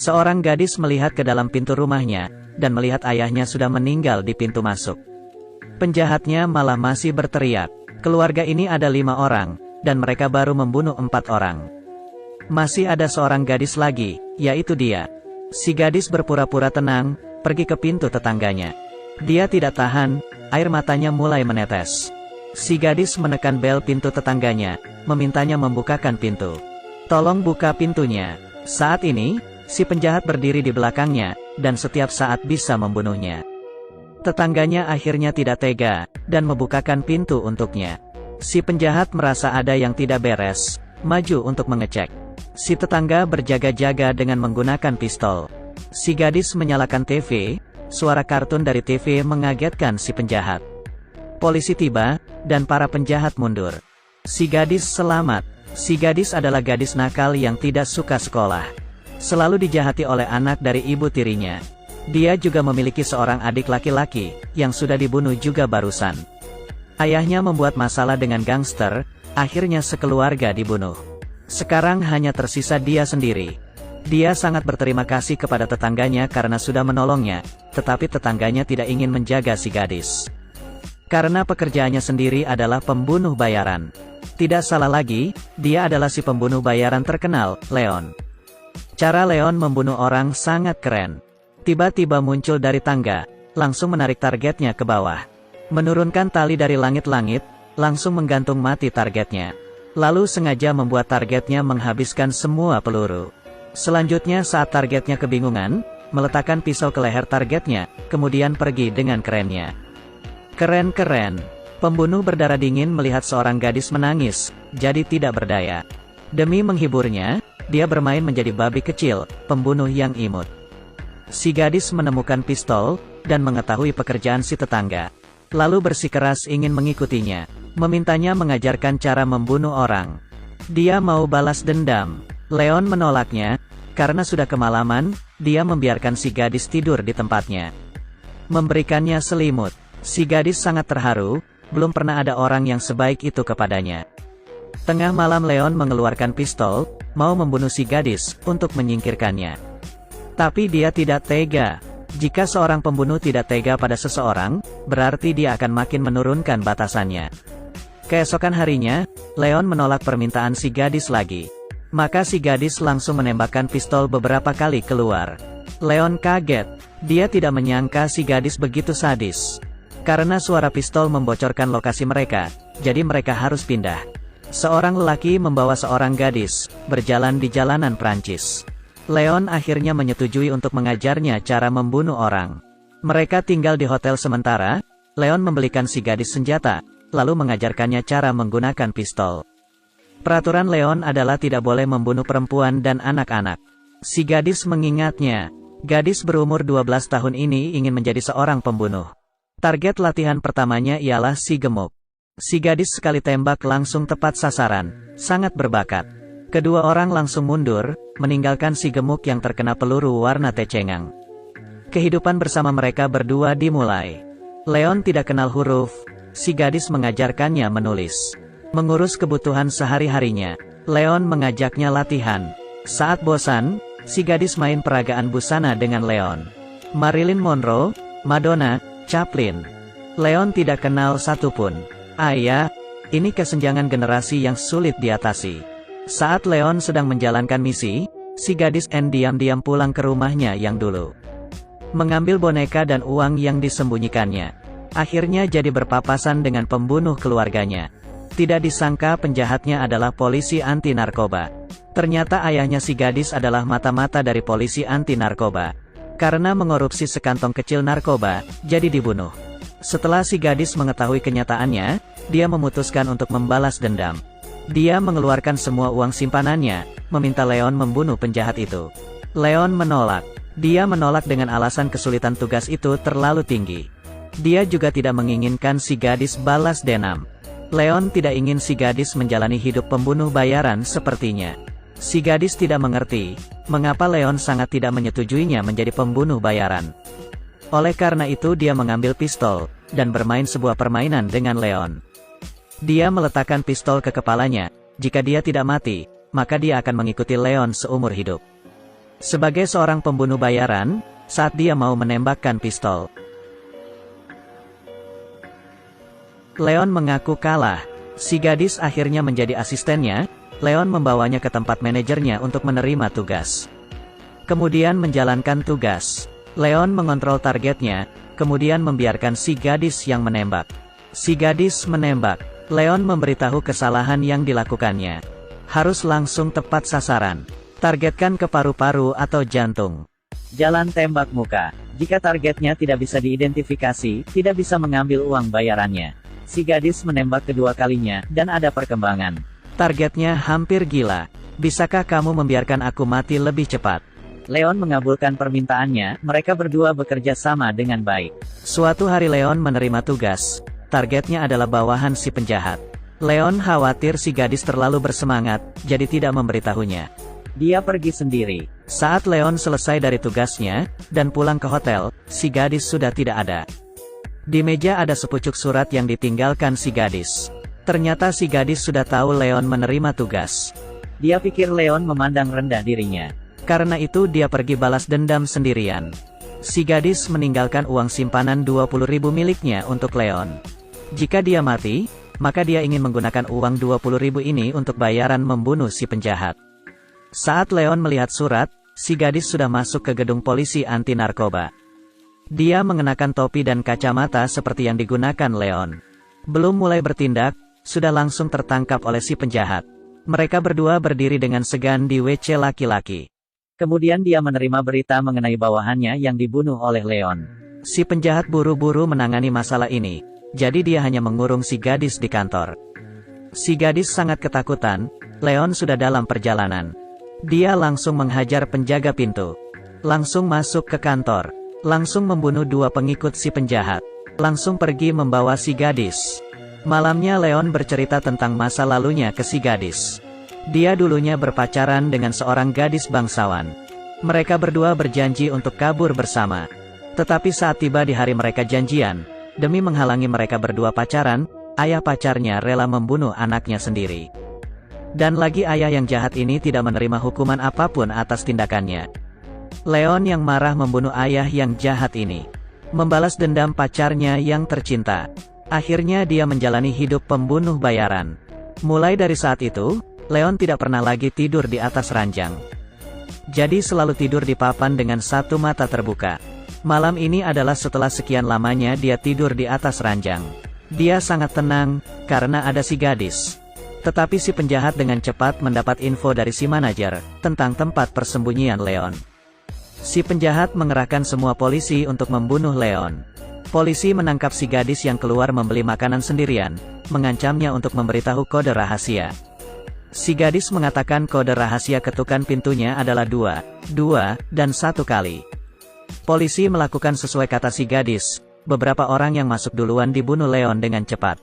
Seorang gadis melihat ke dalam pintu rumahnya, dan melihat ayahnya sudah meninggal di pintu masuk. Penjahatnya malah masih berteriak, keluarga ini ada 5 orang, dan mereka baru membunuh 4 orang. Masih ada seorang gadis lagi, yaitu dia. Si gadis berpura-pura tenang, pergi ke pintu tetangganya. Dia tidak tahan, air matanya mulai menetes. Si gadis menekan bel pintu tetangganya, memintanya membukakan pintu. Tolong buka pintunya. Saat ini, si penjahat berdiri di belakangnya, dan setiap saat bisa membunuhnya. Tetangganya akhirnya tidak tega, dan membukakan pintu untuknya. Si penjahat merasa ada yang tidak beres, maju untuk mengecek. Si tetangga berjaga-jaga dengan menggunakan pistol. Si gadis menyalakan TV, suara kartun dari TV mengagetkan si penjahat. Polisi tiba, dan para penjahat mundur. Si gadis selamat. Si gadis adalah gadis nakal yang tidak suka sekolah. Selalu dijahati oleh anak dari ibu tirinya. Dia juga memiliki seorang adik laki-laki, yang sudah dibunuh juga barusan. Ayahnya membuat masalah dengan gangster, akhirnya sekeluarga dibunuh. Sekarang hanya tersisa dia sendiri. Dia sangat berterima kasih kepada tetangganya karena sudah menolongnya, tetapi tetangganya tidak ingin menjaga si gadis. Karena pekerjaannya sendiri adalah pembunuh bayaran. Tidak salah lagi, dia adalah si pembunuh bayaran terkenal, Leon. Cara Leon membunuh orang sangat keren. Tiba-tiba muncul dari tangga, langsung menarik targetnya ke bawah. Menurunkan tali dari langit-langit, langsung menggantung mati targetnya. Lalu sengaja membuat targetnya menghabiskan semua peluru. Selanjutnya saat targetnya kebingungan, meletakkan pisau ke leher targetnya, kemudian pergi dengan kerennya. Keren-keren. Pembunuh berdarah dingin melihat seorang gadis menangis, jadi tidak berdaya. Demi menghiburnya, dia bermain menjadi babi kecil, pembunuh yang imut. Si gadis menemukan pistol, dan mengetahui pekerjaan si tetangga. Lalu bersikeras ingin mengikutinya, memintanya mengajarkan cara membunuh orang. Dia mau balas dendam. Leon menolaknya, karena sudah kemalaman, dia membiarkan si gadis tidur di tempatnya. Memberikannya selimut. Si gadis sangat terharu, belum pernah ada orang yang sebaik itu kepadanya. Tengah malam Leon mengeluarkan pistol, mau membunuh si gadis, untuk menyingkirkannya. Tapi dia tidak tega. Jika seorang pembunuh tidak tega pada seseorang, berarti dia akan makin menurunkan batasannya. Keesokan harinya, Leon menolak permintaan si gadis lagi. Maka si gadis langsung menembakkan pistol beberapa kali keluar. Leon kaget. Dia tidak menyangka si gadis begitu sadis. Karena suara pistol membocorkan lokasi mereka, jadi mereka harus pindah. Seorang lelaki membawa seorang gadis, berjalan di jalanan Prancis. Leon akhirnya menyetujui untuk mengajarnya cara membunuh orang. Mereka tinggal di hotel sementara, Leon membelikan si gadis senjata, lalu mengajarkannya cara menggunakan pistol. Peraturan Leon adalah tidak boleh membunuh perempuan dan anak-anak. Si gadis mengingatnya. Gadis berumur 12 tahun ini ingin menjadi seorang pembunuh. Target latihan pertamanya ialah si gemuk. Si gadis sekali tembak langsung tepat sasaran, sangat berbakat. Kedua orang langsung mundur, meninggalkan si gemuk yang terkena peluru warna tecengang. Kehidupan bersama mereka berdua dimulai. Leon tidak kenal huruf, si gadis mengajarkannya menulis. Mengurus kebutuhan sehari-harinya, Leon mengajaknya latihan. Saat bosan, si gadis main peragaan busana dengan Leon. Marilyn Monroe, Madonna, Chaplin. Leon tidak kenal satupun. Ayah, ini kesenjangan generasi yang sulit diatasi. Saat Leon sedang menjalankan misi, si gadis Anne diam-diam pulang ke rumahnya yang dulu. Mengambil boneka dan uang yang disembunyikannya. Akhirnya jadi berpapasan dengan pembunuh keluarganya. Tidak disangka penjahatnya adalah polisi anti-narkoba. Ternyata ayahnya si gadis adalah mata-mata dari polisi anti-narkoba. Karena mengorupsi sekantong kecil narkoba, jadi dibunuh. Setelah si gadis mengetahui kenyataannya, dia memutuskan untuk membalas dendam. Dia mengeluarkan semua uang simpanannya, meminta Leon membunuh penjahat itu. Leon menolak. Dia menolak dengan alasan kesulitan tugas itu terlalu tinggi. Dia juga tidak menginginkan si gadis balas dendam. Leon tidak ingin si gadis menjalani hidup pembunuh bayaran sepertinya. Si gadis tidak mengerti, mengapa Leon sangat tidak menyetujuinya menjadi pembunuh bayaran. Oleh karena itu dia mengambil pistol, dan bermain sebuah permainan dengan Leon. Dia meletakkan pistol ke kepalanya, jika dia tidak mati, maka dia akan mengikuti Leon seumur hidup. sebagai seorang pembunuh bayaran, saat dia mau menembakkan pistol. Leon mengaku kalah. Si gadis akhirnya menjadi asistennya. Leon membawanya ke tempat manajernya untuk menerima tugas. Kemudian menjalankan tugas. Leon mengontrol targetnya, kemudian membiarkan si gadis yang menembak. Si gadis menembak. Leon memberitahu kesalahan yang dilakukannya. Harus langsung tepat sasaran. Targetkan ke paru-paru atau jantung. Jalan tembak muka. Jika targetnya tidak bisa diidentifikasi, tidak bisa mengambil uang bayarannya. Si gadis menembak kedua kalinya, dan ada perkembangan. Targetnya hampir gila. Bisakah kamu membiarkan aku mati lebih cepat? Leon mengabulkan permintaannya, mereka berdua bekerja sama dengan baik. Suatu hari Leon menerima tugas. Targetnya adalah bawahan si penjahat. Leon khawatir si gadis terlalu bersemangat, jadi tidak memberitahunya. Dia pergi sendiri. Saat Leon selesai dari tugasnya, dan pulang ke hotel, si gadis sudah tidak ada. Di meja ada sepucuk surat yang ditinggalkan si gadis. Ternyata si gadis sudah tahu Leon menerima tugas. Dia pikir Leon memandang rendah dirinya. Karena itu dia pergi balas dendam sendirian. Si gadis meninggalkan uang simpanan 20.000 miliknya untuk Leon. Jika dia mati, maka dia ingin menggunakan uang 20.000 ini untuk bayaran membunuh si penjahat. Saat Leon melihat surat, si gadis sudah masuk ke gedung polisi anti narkoba. Dia mengenakan topi dan kacamata seperti yang digunakan Leon. Belum mulai bertindak, sudah langsung tertangkap oleh si penjahat. Mereka berdua berdiri dengan segan di WC laki-laki. Kemudian dia menerima berita mengenai bawahannya yang dibunuh oleh Leon. Si penjahat buru-buru menangani masalah ini, jadi dia hanya mengurung si gadis di kantor. Si gadis sangat ketakutan, Leon sudah dalam perjalanan. Dia langsung menghajar penjaga pintu. Langsung masuk ke kantor. Langsung membunuh dua pengikut si penjahat. Langsung pergi membawa si gadis. Malamnya Leon bercerita tentang masa lalunya ke si gadis. Dia dulunya berpacaran dengan seorang gadis bangsawan. Mereka berdua berjanji untuk kabur bersama. Tetapi saat tiba di hari mereka janjian, demi menghalangi mereka berdua pacaran, ayah pacarnya rela membunuh anaknya sendiri. Dan lagi ayah yang jahat ini tidak menerima hukuman apapun atas tindakannya. Leon yang marah membunuh ayah yang jahat ini. Membalas dendam pacarnya yang tercinta. Akhirnya dia menjalani hidup pembunuh bayaran. Mulai dari saat itu, Leon tidak pernah lagi tidur di atas ranjang. Jadi selalu tidur di papan dengan satu mata terbuka. Malam ini adalah setelah sekian lamanya dia tidur di atas ranjang. Dia sangat tenang, karena ada si gadis. Tetapi si penjahat dengan cepat mendapat info dari si manajer, tentang tempat persembunyian Leon. Si penjahat mengerahkan semua polisi untuk membunuh Leon. Polisi menangkap si gadis yang keluar membeli makanan sendirian, mengancamnya untuk memberitahu kode rahasia. Si gadis mengatakan kode rahasia ketukan pintunya adalah 2, 2, dan 1 kali. Polisi melakukan sesuai kata si gadis, beberapa orang yang masuk duluan dibunuh Leon dengan cepat.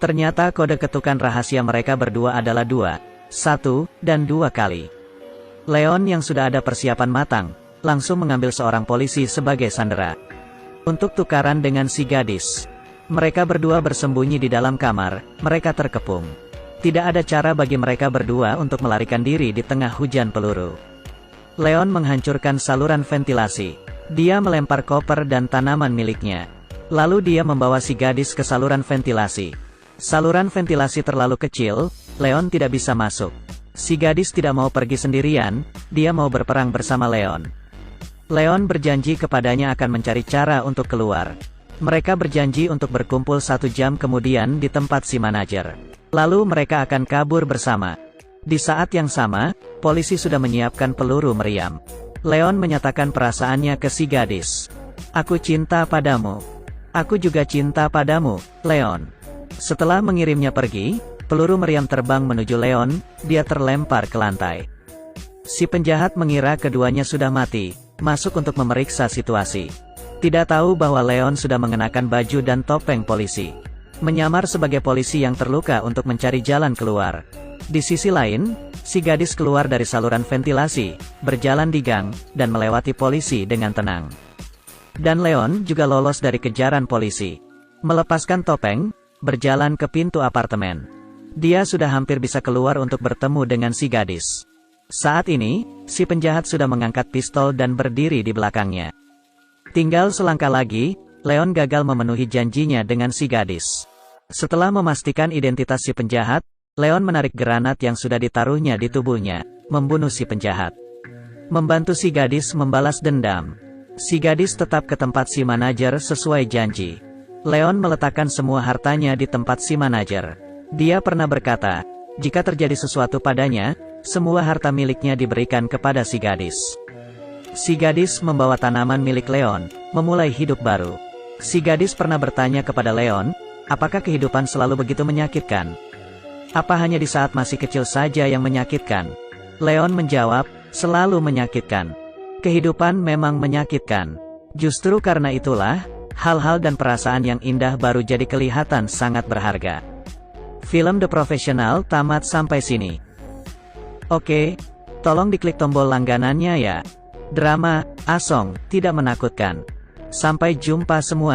Ternyata kode ketukan rahasia mereka berdua adalah 2, 1, dan 2 kali. Leon yang sudah ada persiapan matang, langsung mengambil seorang polisi sebagai sandera. Untuk tukaran dengan si gadis. Mereka berdua bersembunyi di dalam kamar, mereka terkepung. Tidak ada cara bagi mereka berdua untuk melarikan diri di tengah hujan peluru. Leon menghancurkan saluran ventilasi. Dia melempar koper dan tanaman miliknya. Lalu dia membawa si gadis ke saluran ventilasi. Saluran ventilasi terlalu kecil, Leon tidak bisa masuk. Si gadis tidak mau pergi sendirian, dia mau berperang bersama Leon. Leon berjanji kepadanya akan mencari cara untuk keluar. Mereka berjanji untuk berkumpul 1 jam kemudian di tempat si manajer. Lalu mereka akan kabur bersama. Di saat yang sama, polisi sudah menyiapkan peluru meriam. Leon menyatakan perasaannya ke si gadis. Aku cinta padamu. Aku juga cinta padamu, Leon. Setelah mengirimnya pergi, peluru meriam terbang menuju Leon, dia terlempar ke lantai. Si penjahat mengira keduanya sudah mati, masuk untuk memeriksa situasi. Tidak tahu bahwa Leon sudah mengenakan baju dan topeng polisi. Menyamar sebagai polisi yang terluka untuk mencari jalan keluar. Di sisi lain, si gadis keluar dari saluran ventilasi, berjalan di gang, dan melewati polisi dengan tenang. Dan Leon juga lolos dari kejaran polisi. Melepaskan topeng, berjalan ke pintu apartemen. Dia sudah hampir bisa keluar untuk bertemu dengan si gadis. Saat ini, si penjahat sudah mengangkat pistol dan berdiri di belakangnya. Tinggal selangkah lagi, Leon gagal memenuhi janjinya dengan si gadis. Setelah memastikan identitas si penjahat, Leon menarik granat yang sudah ditaruhnya di tubuhnya, membunuh si penjahat. Membantu si gadis membalas dendam. Si gadis tetap ke tempat si manajer sesuai janji. Leon meletakkan semua hartanya di tempat si manajer. Dia pernah berkata, jika terjadi sesuatu padanya, semua harta miliknya diberikan kepada si gadis. Si gadis membawa tanaman milik Leon, memulai hidup baru. Si gadis pernah bertanya kepada Leon, apakah kehidupan selalu begitu menyakitkan? Apa hanya di saat masih kecil saja yang menyakitkan? Leon menjawab, selalu menyakitkan. Kehidupan memang menyakitkan. Justru karena itulah, hal-hal dan perasaan yang indah baru jadi kelihatan sangat berharga. Film The Professional tamat sampai sini. Oke, tolong diklik tombol langganannya ya. Drama, Asong, tidak menakutkan. Sampai jumpa semua.